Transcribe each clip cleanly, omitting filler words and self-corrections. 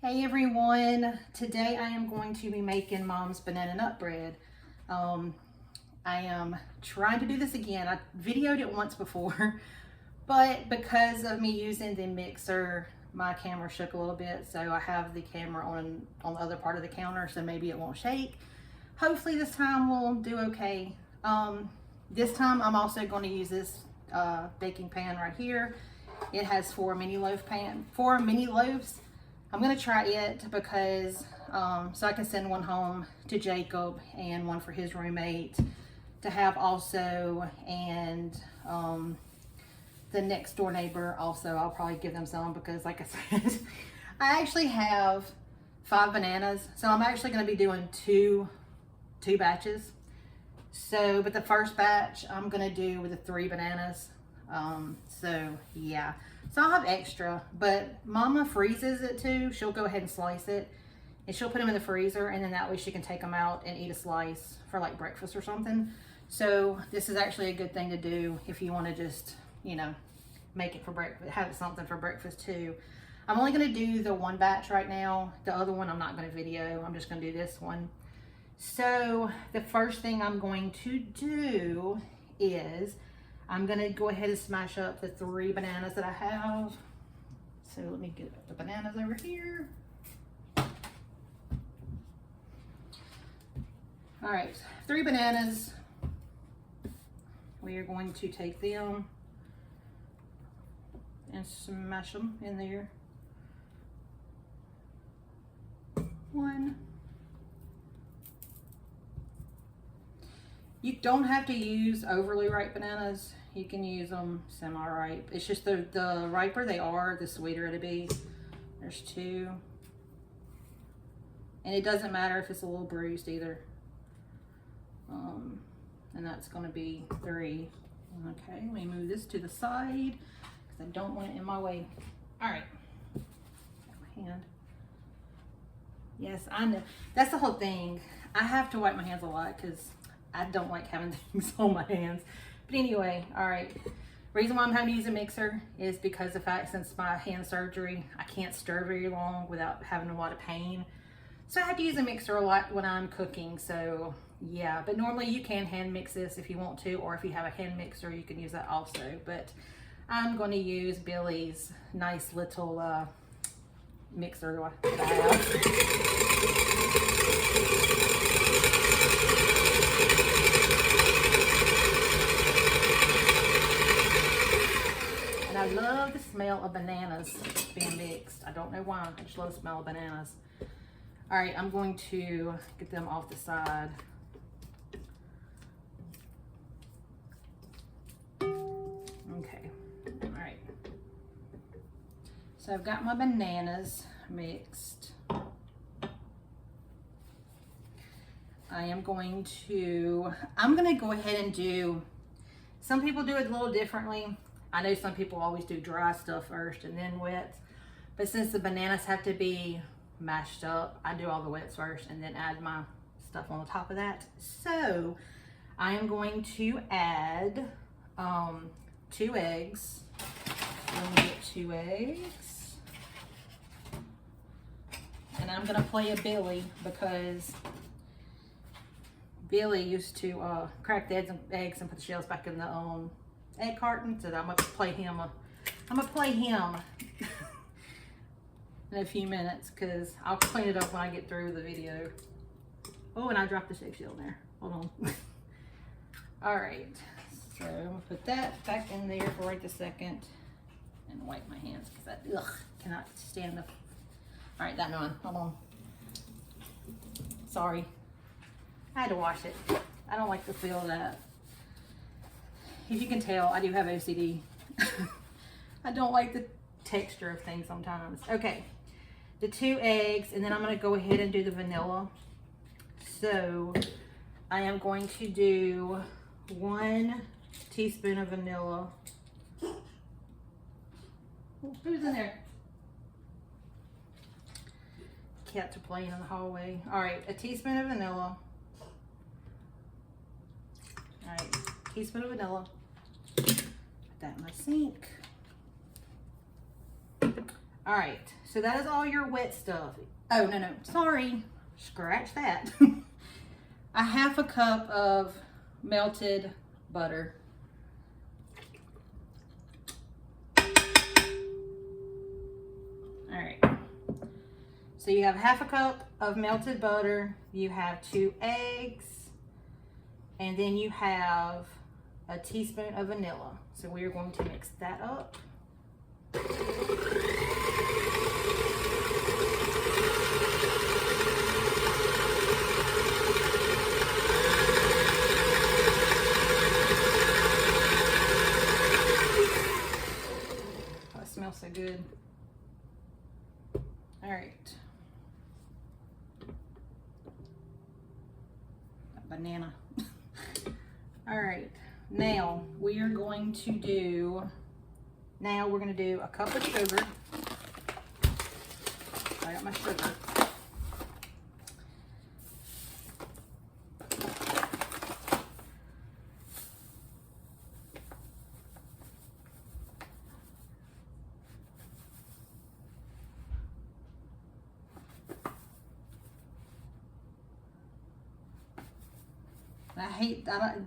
Hey everyone, today I am going to be making Mom's banana nut bread. I am trying to do this again. I videoed it once before, but because of me using the mixer, my camera shook a little bit, so I have the camera on the other part of the counter, so maybe it won't shake. Hopefully this time we'll do okay. This time I'm also going to use this baking pan right here. It has four mini loaves. I'm gonna try it because so I can send one home to Jacob and one for his roommate to have also, and the next door neighbor also. I'll probably give them some because, like I said, I actually have 5 bananas, so I'm actually gonna be doing two batches. So, but the first batch I'm gonna do with the 3 bananas. So yeah. So I'll have extra, but Mama freezes it too. She'll go ahead and slice it, and she'll put them in the freezer, and then that way she can take them out and eat a slice for like breakfast or something. So this is actually a good thing to do if you want to just, you know, make it for breakfast, have something for breakfast too. I'm only going to do the 1 batch right now. The other one I'm not going to video. I'm just going to do this one. So the first thing I'm going to do is I'm gonna go ahead and smash up the 3 bananas that I have. So let me get the bananas over here. All right, 3 bananas. We are going to take them and smash them in there. 1. You don't have to use overly ripe bananas. You can use them semi-ripe. It's just the riper they are, the sweeter it'll be. There's 2. And it doesn't matter if it's a little bruised either. And that's gonna be 3. Okay, let me move this to the side because I don't want it in my way. All right, got my hand. Yes, I know. That's the whole thing. I have to wipe my hands a lot because I don't like having things on my hands. But anyway, all right. Reason why I'm having to use a mixer is because of the fact, since my hand surgery, I can't stir very long without having a lot of pain. So I have to use a mixer a lot when I'm cooking. So yeah, but normally you can hand mix this if you want to, or if you have a hand mixer, you can use that also. But I'm going to use Billy's nice little mixer that I have. I love the smell of bananas being mixed. I don't know why, I just love the smell of bananas. All right, I'm going to get them off the side. Okay, all right. So I've got my bananas mixed. I'm going to go ahead and do, some people do it a little differently. I know some people always do dry stuff first and then wet, but since the bananas have to be mashed up, I do all the wets first and then add my stuff on the top of that. So I am going to add 2 eggs. Let me get 2 eggs. And I'm gonna play a Billy because Billy used to crack the eggs and put the shells back in the egg carton, so I'm gonna play him in a few minutes because I'll clean it up when I get through the video. Oh, and I dropped the eggshell in there. Hold on. All right, so I'm gonna put that back in there for right this second and wipe my hands because I cannot stand the. All right, that on. Hold on. Sorry, I had to wash it. I don't like the feel of that. If you can tell, I do have OCD. I don't like the texture of things sometimes. Okay, the 2 eggs, and then I'm gonna go ahead and do the vanilla. So I am going to do 1 teaspoon of vanilla. Who's in there? Cats are playing in the hallway. All right, a teaspoon of vanilla. All right, teaspoon of vanilla. Put that in my sink. All right, so that is all your wet stuff. Oh, no, sorry, scratch that. A half a cup of melted butter. All right, so you have half a cup of melted butter, you have 2 eggs, and then you have a teaspoon of vanilla. So we are going to mix that up. Oh, it smells so good. All right. Banana. All right, now we are going to do, a cup of sugar. I got my sugar.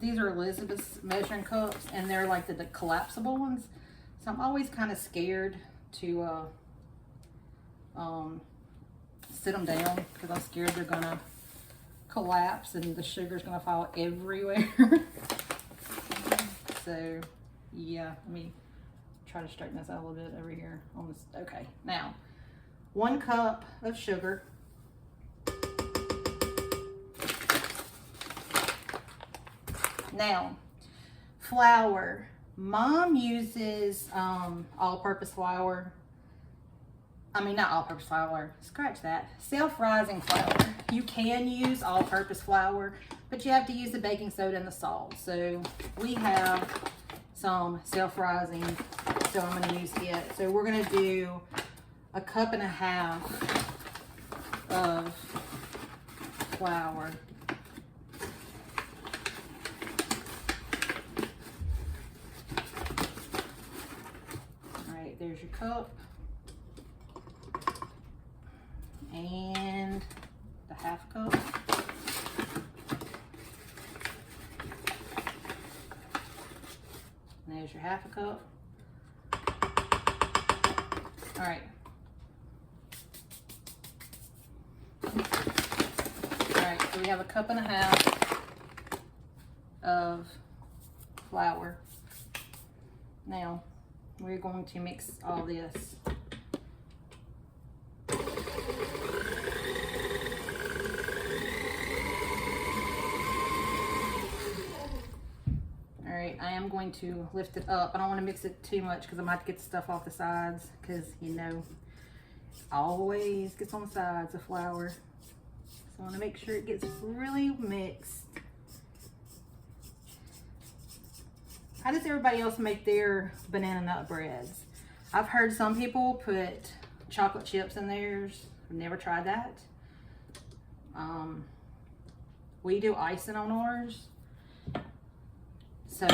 These are Elizabeth's measuring cups, and they're like the collapsible ones. So I'm always kind of scared to sit them down because I'm scared they're gonna collapse and the sugar's gonna fall everywhere. So yeah, let me try to straighten this out a little bit over here on this. Okay, now 1 cup of sugar. Now, flour. Mom uses all-purpose flour. I mean, not all-purpose flour. Scratch that. Self-rising flour. You can use all-purpose flour, but you have to use the baking soda and the salt. So we have some self-rising, so I'm going to use it. So we're going to do 1.5 cups of flour. There's your cup and the 1/2 cup. And there's your 1/2 cup. All right. All right, so we have 1.5 cups of flour. Now, we're going to mix all this. All right, I am going to lift it up. I don't want to mix it too much because I might get the stuff off the sides because, you know, it always gets on the sides of flour. So I want to make sure it gets really mixed. How does everybody else make their banana nut breads? I've heard some people put chocolate chips in theirs. I've never tried that. We do icing on ours. So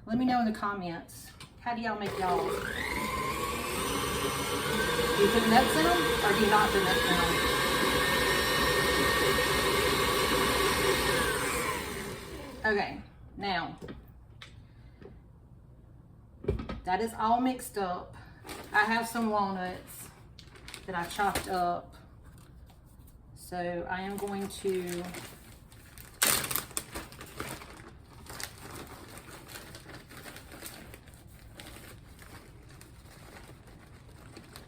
let me know in the comments, how do y'all make y'all? Do you put nuts in them or do you not put nuts in them? Okay, now, that is all mixed up. I have some walnuts that I chopped up. So I am going to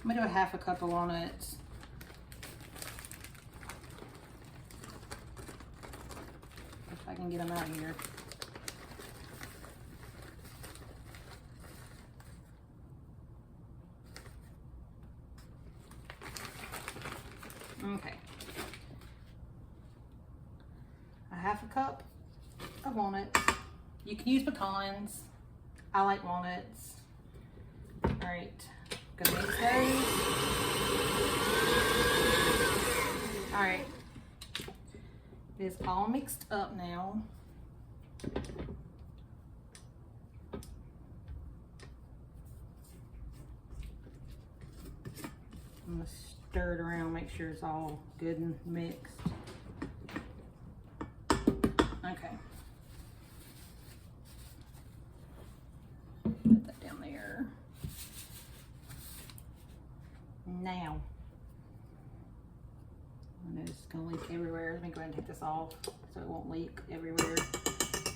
I'm gonna do 1/2 cup of walnuts. If I can get them out of here. Okay. 1/2 cup of walnuts. You can use pecans. I like walnuts. All right, gonna mix those. All right, it is all mixed up now. I'm gonna stir it around, make sure it's all good and mixed. Okay. Put that down there. Now, I know it's gonna leak everywhere. Let me go ahead and take this off so it won't leak everywhere,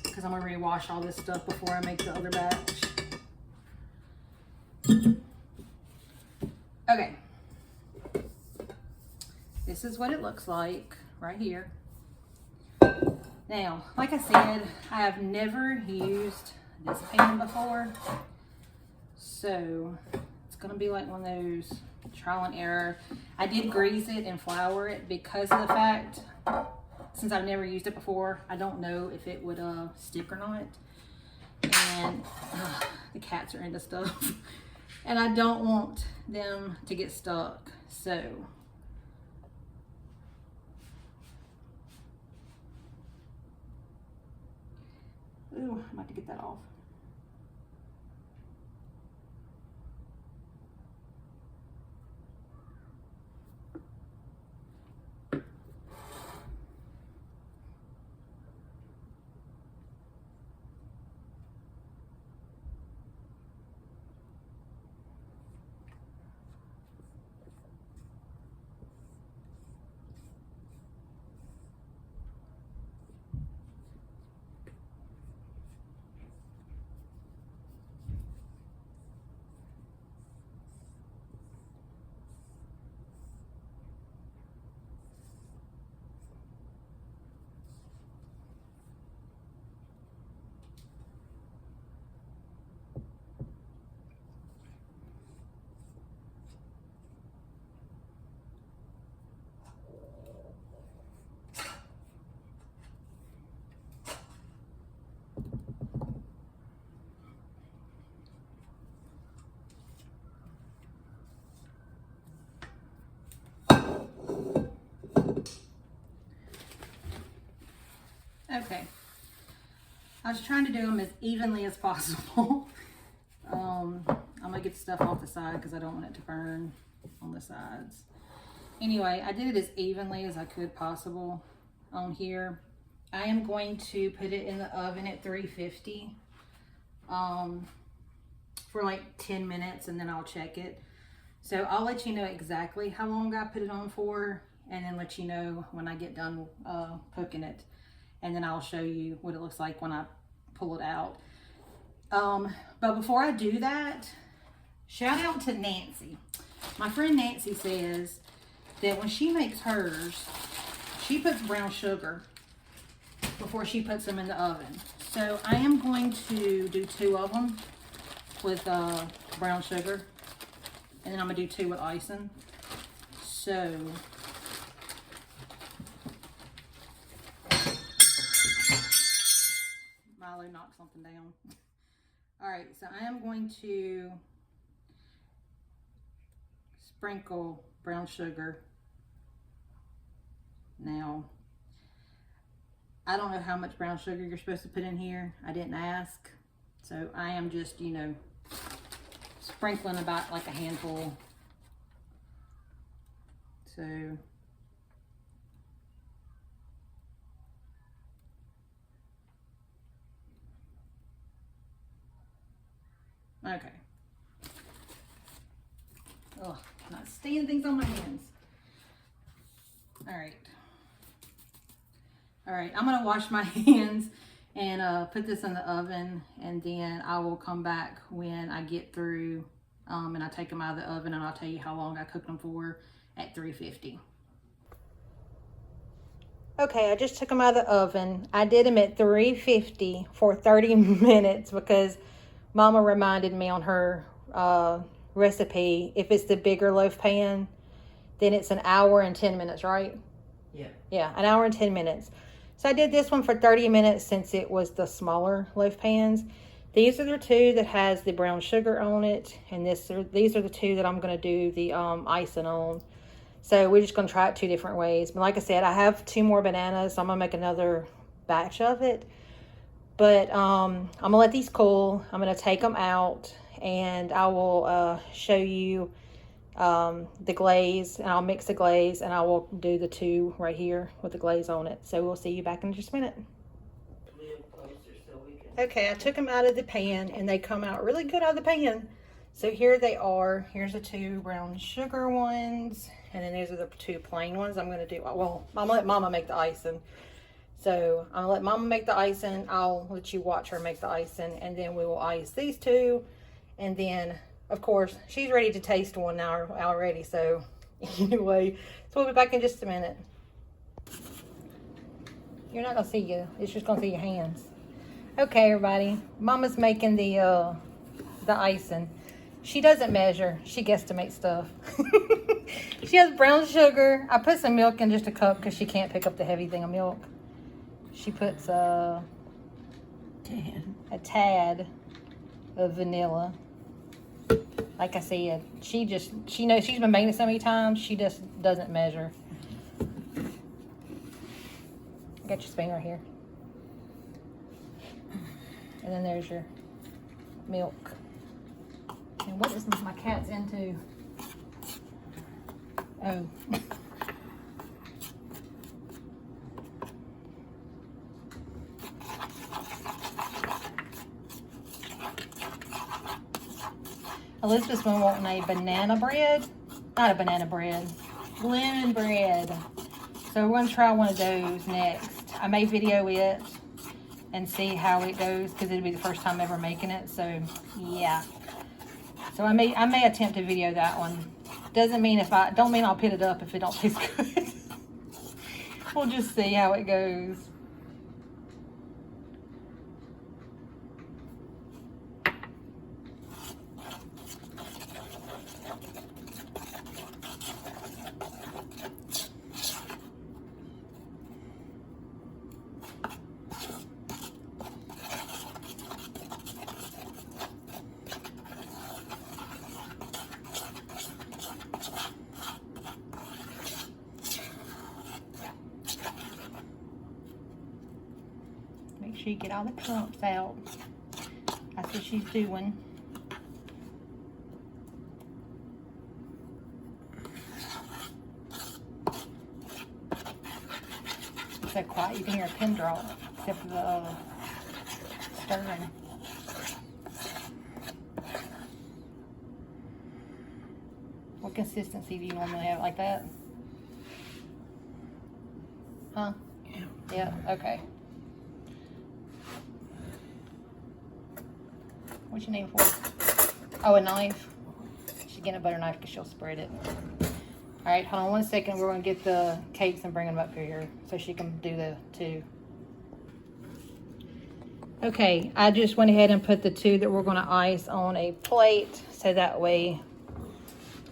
because I'm gonna rewash all this stuff before I make the other batch. Okay. This is what it looks like right here. Now, like I said, I have never used this pan before, so it's gonna be like one of those trial and error. I did grease it and flour it because of the fact, since I've never used it before, I don't know if it would stick or not. And the cats are into stuff, and I don't want them to get stuck. So ooh, I'm about to get that off. Okay, I was trying to do them as evenly as possible. I'm gonna get the stuff off the side because I don't want it to burn on the sides. Anyway, I did it as evenly as I could possible on here. I am going to put it in the oven at 350 for like 10 minutes, and then I'll check it. So I'll let you know exactly how long I put it on for, and then let you know when I get done cooking it. And then I'll show you what it looks like when I pull it out. But before I do that, shout out to Nancy. My friend Nancy says that when she makes hers, she puts brown sugar before she puts them in the oven. So I am going to do 2 of them with brown sugar, and then I'm gonna do 2 with icing. So Milo knocked something down. All right, so I am going to sprinkle brown sugar. Now, I don't know how much brown sugar you're supposed to put in here. I didn't ask. So I am just, you know, sprinkling about like a handful. So okay. Oh, not staying things on my hands. All right. All right, I'm gonna wash my hands and put this in the oven, and then I will come back when I get through and I take them out of the oven, and I'll tell you how long I cooked them for at 350. Okay, I just took them out of the oven. I did them at 350 for 30 minutes because Mama reminded me on her recipe, if it's the bigger loaf pan, then it's an hour and 10 minutes, right? Yeah. Yeah, an hour and 10 minutes. So I did this one for 30 minutes since it was the smaller loaf pans. These are the 2 that has the brown sugar on it, and these are the 2 that I'm going to do the icing on. So we're just going to try it 2 different ways. But like I said, I have 2 more bananas, so I'm going to make another batch of it. But I'm going to let these cool. I'm going to take them out, and I will show you the glaze, and I'll mix the glaze, and I will do the 2 right here with the glaze on it. So we'll see you back in just a minute. Okay, I took them out of the pan, and they come out really good out of the pan. So here they are. Here's the 2 brown sugar ones, and then these are the 2 plain ones. I'm gonna do, well, I'm gonna let Mama make the icing. So I'm gonna let Mama make the icing. I'll let you watch her make the icing, and then we will ice these 2. And then, of course, she's ready to taste one now already. So anyway, so we'll be back in just a minute. You're not gonna see you. It's just gonna see your hands. Okay, everybody. Mama's making the icing. She doesn't measure. She guesstimates stuff. She has brown sugar. I put some milk in just a cup because she can't pick up the heavy thing of milk. She puts a tad of vanilla. Like I said, she knows, she's been making it so many times, she just doesn't measure. Got your spoon right here. And then there's your milk. And what is my cat's into? Oh. Elizabeth's been wanting a banana bread. Not a banana bread. Lemon bread. So we're going to try one of those next. I may video it and see how it goes because it'll be the first time ever making it. So yeah. So I may attempt to video that one. Doesn't mean don't mean I'll put it up if it don't taste good. We'll just see how it goes. Make sure you get all the clumps out. That's what she's doing. It's so quiet, you can hear a pin drop, except for the stirring. What consistency do you normally have, like that? Huh? Yeah, okay. What's your name for? Oh, a knife. She's getting a butter knife because she'll spread it. All right, hold on 1 second. We're going to get the cakes and bring them up here so she can do the 2. Okay, I just went ahead and put the 2 that we're going to ice on a plate, so that way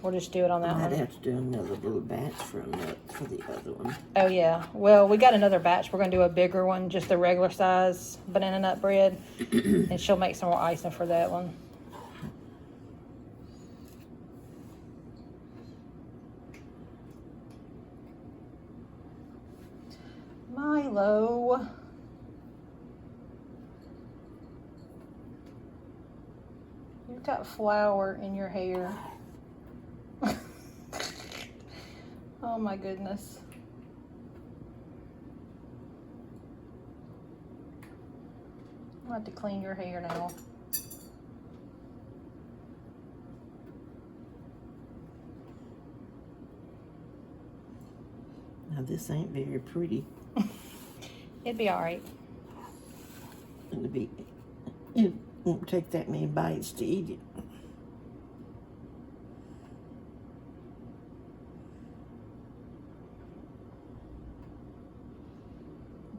we'll just do it on that one. I'd have to do another little batch for the other one. Oh, yeah. Well, we got another batch. We're going to do a bigger one, just the regular size banana nut bread. And she'll make some more icing for that one. Milo. You've got flour in your hair. Oh my goodness. I'll have to clean your hair now. Now this ain't very pretty. It'd be all right. It won't take that many bites to eat it.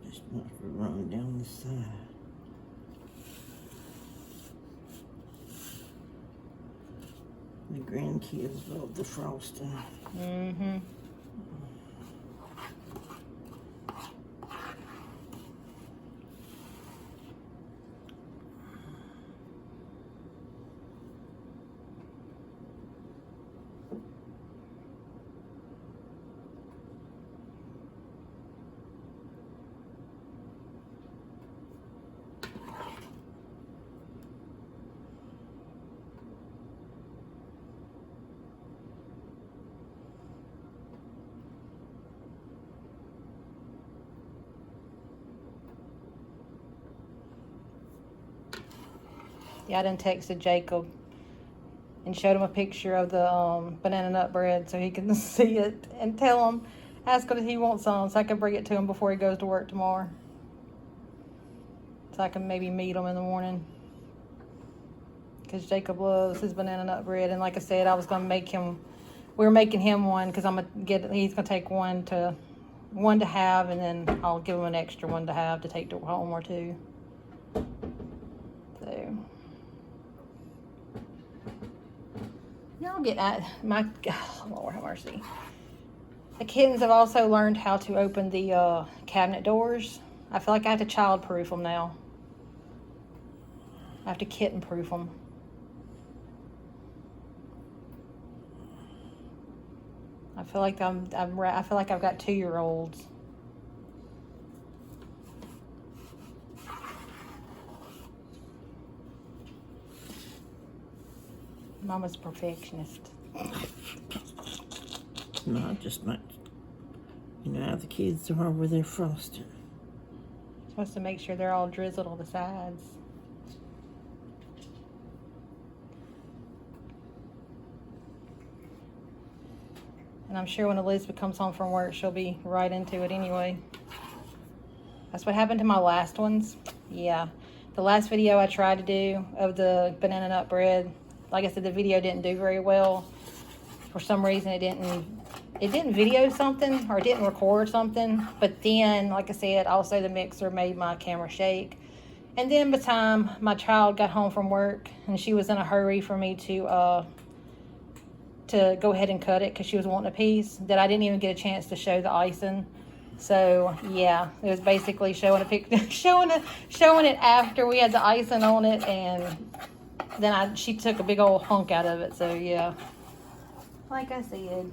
Just not to run down the side. The grandkids love the frosting. Mm-hmm. Yeah, I done texted Jacob and showed him a picture of the banana nut bread so he can see it and tell him, ask him if he wants some so I can bring it to him before he goes to work tomorrow. So I can maybe meet him in the morning. Because Jacob loves his banana nut bread. And like I said, I was going to make him, we were making him one because he's going to take one to have, and then I'll give him an extra one to have to take to home or two. So, now I'll get at my, oh, Lord have mercy. The kittens have also learned how to open the cabinet doors. I feel like I have to child-proof them now. I have to kitten-proof them. I feel like I feel like I've got 2-year-olds. Mama's a perfectionist. Not just much. You know how the kids are with their frosting. Supposed to make sure they're all drizzled on the sides. And I'm sure when Elizabeth comes home from work, she'll be right into it anyway. That's what happened to my last ones. Yeah. The last video I tried to do of the banana nut bread, like I said, the video didn't do very well. For some reason, it didn't video something, or it didn't record something. But then, like I said, also the mixer made my camera shake. And then by the time my child got home from work, and she was in a hurry for me to go ahead and cut it because she was wanting a piece, that I didn't even get a chance to show the icing. So yeah, it was basically showing it after we had the icing on it, and then she took a big old hunk out of it. So yeah, like I said.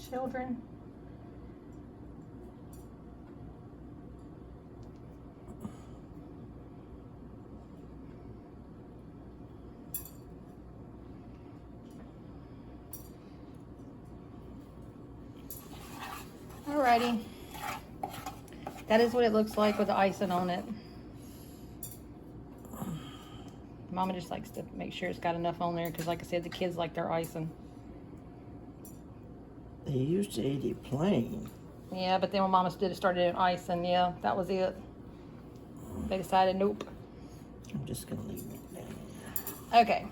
Children. Alrighty. That is what it looks like with the icing on it. Mama just likes to make sure it's got enough on there because, like I said, the kids like their icing. They used to eat it plain. Yeah, but then when Mama started doing icing, yeah, that was it. They decided, nope. I'm just gonna leave it down. Okay.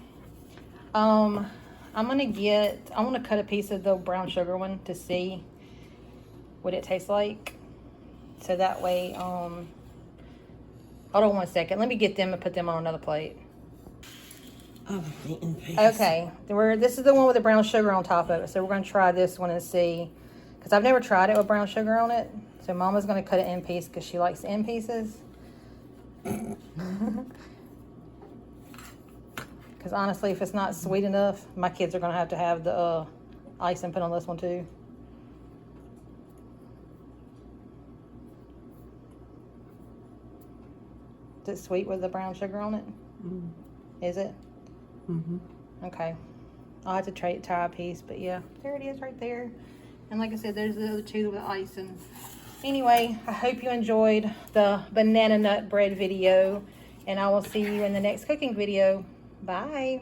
I want to cut a piece of the brown sugar one to see what it tastes like. So that way, hold on 1 second. Let me get them and put them on another plate. Oh, eating piece. Okay, this is the one with the brown sugar on top of it. So we're going to try this one and see. Because I've never tried it with brown sugar on it. So Mama's going to cut it in pieces because she likes in pieces. Because honestly, if it's not sweet enough, my kids are going to have the icing put on this one too. Is it sweet with the brown sugar on it? Mm. Is it? Mm-hmm. Okay. I'll have to try a piece, but yeah, there it is right there. And like I said, there's the other two with the icing. Anyway, I hope you enjoyed the banana nut bread video, and I will see you in the next cooking video. Bye.